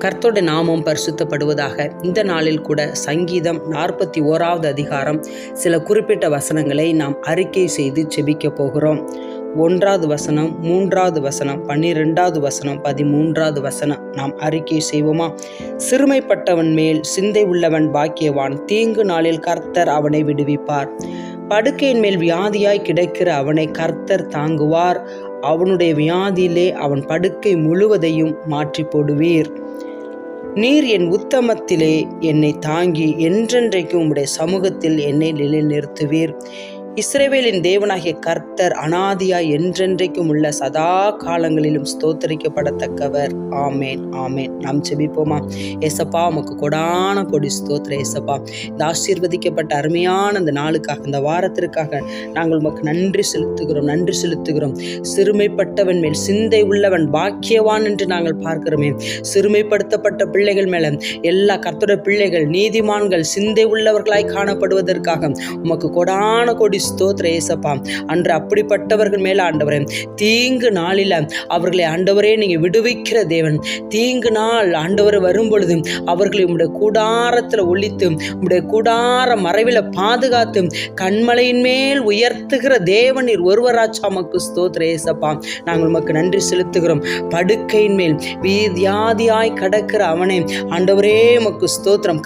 கர்த்தருடைய நாமம் பரிசுத்தப்படுவதாக. இந்த நாளில் கூட சங்கீதம் 41வது அதிகாரம் சில குறிப்பிட்ட வசனங்களை நாம் அறிக்கை செய்து செபிக்க போகிறோம். 1வது வசனம், 3வது வசனம், 12வது வசனம், 13வது வசனம் நாம் அறிக்கை செய்வோமா? சிறுமைப்பட்டவன் மேல் சிந்தை உள்ளவன் பாக்கியவான், தீங்கு நாளில் கர்த்தர் அவனை விடுவிப்பார். படுக்கையின் மேல் வியாதியாய் கிடக்கிற அவனை கர்த்தர் தாங்குவார். அவனுடைய வியாதியிலே அவன் படுக்கை முழுவதையும் மாற்றி போடுவீர். நீர் என் உத்தமத்திலே என்னை தாங்கி என்றென்றைக்கும் உம்முடைய சமூகத்தில் என்னை நிலைநிறுத்துவீர். இஸ்ரவேலின் தேவனாகிய கர்த்தர் அனாதியாய் என்றென்றைக்கும் உள்ள சதா காலங்களிலும் ஸ்தோத்தரிக்கப்படத்தக்கவர். ஆமேன், ஆமேன். நாம் செபிப்போமா? ஏசப்பா, உமக்கு கொடான கொடி ஸ்தோத்திரம். ஏசப்பா, இந்த ஆசீர்வதிக்கப்பட்ட அருமையான இந்த நாளுக்காக, இந்த வாரத்திற்காக நாங்கள் உமக்கு நன்றி செலுத்துகிறோம். சிறுமைப்பட்டவன் மேல் சிந்தை உள்ளவன் பாக்கியவான் என்று நாங்கள் பார்க்கிறோமே. சிறுமைப்படுத்தப்பட்ட பிள்ளைகள் மேல எல்லா கர்த்தருடைய பிள்ளைகள் நீதிமான்கள் சிந்தை உள்ளவர்களாய் காணப்படுவதற்காக உமக்கு கொடான கொடி ஸ்தோத்திரம். ஏசப்பா, அன்று அப்படிப்பட்டவர்கள் மேல ஆண்டவரே, தீங்கு நாளில அவர்களை ஆண்டவரே நீங்க விடுவிக்கிற தேவன். தீங்கு நாள் ஆண்டவரை வரும் பொழுது அவர்களை உம்முடைய கூடாரத்துல ஒழித்து உம்முடைய கூடார மறைவில பாதுகாத்து கண்மலையின் மேல் உயர்த்துகிற தேவன் நீர் ஒருவராச்சா. உமக்கு ஸ்தோத்திரம். ஏசப்பா, நாங்கள் உமக்கு நன்றி செலுத்துகிறோம். படுக்கையின் மேல் வியாதியாய் கடக்கிற அவனை ஆண்டவரே உமக்கு ஸ்தோத்திரம்.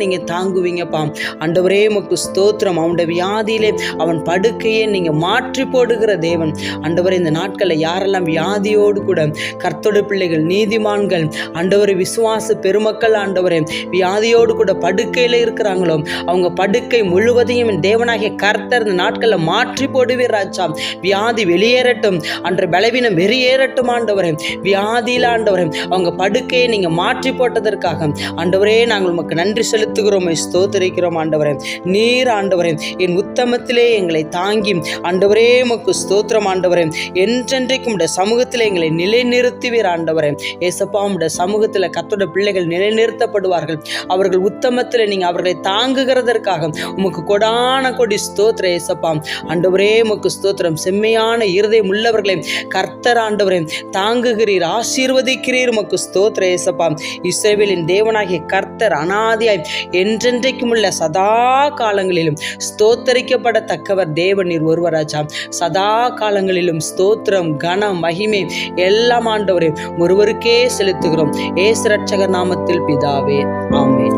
நீங்க தாங்குவீங்கப்பா. ஆண்டவரே உமக்கு ஸ்தோத்திரம். அவனுடைய வியாதியிலே அவன் படுக்கையே நீங்க மாற்றி போடுகிற தேவன். ஆண்டவரே, இந்த நாட்களில் யாரெல்லாம் வியாதியோடு கூட கர்த்தருடைய பிள்ளைகள் நீதிமான்கள் ஆண்டவரே விசுவாச பெருமக்கள் ஆண்டவரே வியாதியோடு கூட படுக்கையில இருக்கிறாங்களோ அவங்க படுக்கை முழுவதையும் தேவனாகிய கர்த்தர் இந்த நாட்களில் மாற்றி போடுவீர் ராஜா. வியாதி வெளியேறட்டும், அன்று பலவீனம் வெளியேறட்டும் ஆண்டவரே. வியாதியில ஆண்டவரே அவங்க படுக்கையை நீங்க மாற்றி போட்டதற்காக ஆண்டவரே நாங்கள் உமக்கு நன்றி செலுத்துகிறோம், ஸ்தோத்திரிக்கிறோம். ஆண்டவரே, நீர் ஆண்டவரே என் உத்தமத்திலே எங்களை தாங்கி ஆண்டவரே உமக்கு ஸ்தோத்திரம். ஆண்டவரே, என்றென்றைக்கும் உடைய சமூகத்தில் எங்களை நிலைநிறுத்துவீர். ஆண்டவரே, ஏசப்பா, உடைய சமூகத்தில் கர்த்தருடைய பிள்ளைகள் நிலைநிறுத்தப்படுவார்கள். அவர்கள் உத்தமத்தில் நீங்க அவர்களை தாங்குகிறதற்காக உமக்கு கொடான கொடி ஸ்தோத்திரம். ஏசப்பா, ஆண்டவரே உமக்கு ஸ்தோத்திரம். செம்மையான இருதயம் உள்ளவர்களை கர்த்தர் ஆண்டவரே தாங்குகிறீர், ஆசீர்வதிக்கிறீர். உமக்கு ஸ்தோத்திரம். ஏசப்பா, இஸ்ரவேலின் தேவனாகிய கர்த்தர் அனாதியாய் என்றென்றைக்கும் உள்ள சதா காலங்களிலும் ஸ்தோத்தரிக்கப்படத்தக்கவர் தேவன் நீர் ஒருவராஜா. சதா காலங்களிலும் ஸ்தோத்திரம், கனம், மகிமை எல்லாம் ஆண்டவரே ஒருவருக்கே செலுத்துகிறோம். இயேசு ரட்சகர் நாமத்தில் பிதாவே, ஆமென்.